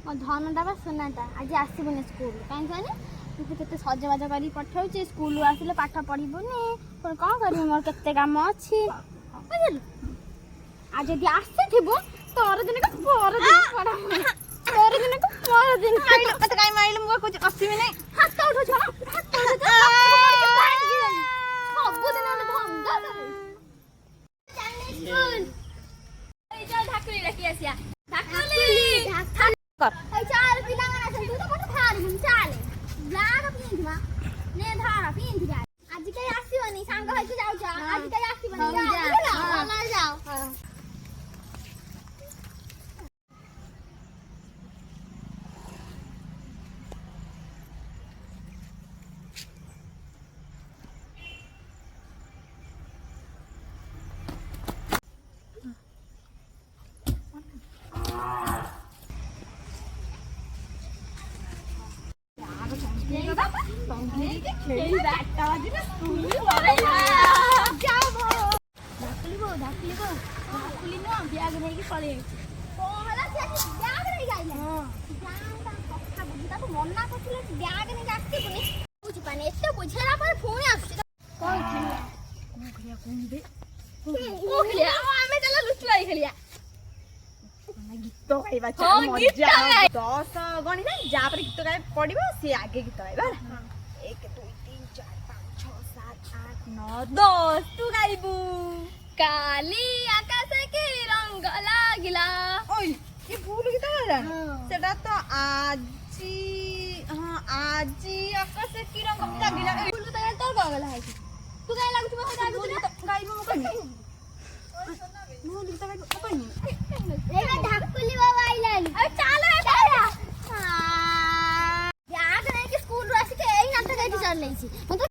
ମୋ ଧନଟା ବା ସୁନାଟା ଆଜି ଆସିବନି ସ୍କୁଲ କାହିଁକି କହିଲେ ତୁ କେତେ ସଜବାଜ କରି ପଠାଉଛି ସ୍କୁଲରୁ ଆସିଲେ ପାଠ ପଢ଼ିବୁନି ପୁଣି କ'ଣ କରିବୁ ମୋର କେତେ କାମ ଅଛି ବୁଝିଲୁ ଆଉ ଯଦି ଆସିଥିବୁ ତୋର ଦିନକୁ ପରଦିନ ପଢ଼ା ପରଦିନକୁ ପରଦିନ ମତେ କାଇଁ ମାଇଲୁ ମୁଁ କହୁଛି ଆସିବି ନାଇଁ ହାତ ଉଠଉଛ ସବୁଦିନ ଭଙ୍ଗା ଢାକୁଲି ଡାକି ଆସିଆ ଢାକୁଲି ଚାଲ ପିଲାମାନେ ଆସନ୍ତୁ ତୁ ତ ମତେ ଛାଡ଼ିବୁନି ଚାଲେ ବ୍ଲାକ ପିନ୍ଧିବା ନେ ଧର ପିନ୍ଧିବା ଆଜି କେହି ଆସିବନି ସାଙ୍ଗ ହେଇକି ଯାଉଛ ଆଜି କେହି ଆସିବନି ଯାଅ गीत गाइबा दस गणी ना जहाँ पर गीत गाय पड़ो सी आगे गीत गाइबा 1 2 3 4 5 6 7 8 9 10 तू गाइबू काली आकाश के रंग लागिला ओय ये भूल गीत गाइला सेटा तो आजी हां आजी आकाश की रंग लागिला भूल तो यार तो गगला है तू गाय लागु तुम गाइबू गाइबू मु कनी भूल गीत गाइबू कनी एला ढाकुली बाबा आइलानी अरे चलो यार नहीं कि स्कूल रो आसी के एई नाटक गाइती चल लई छी मत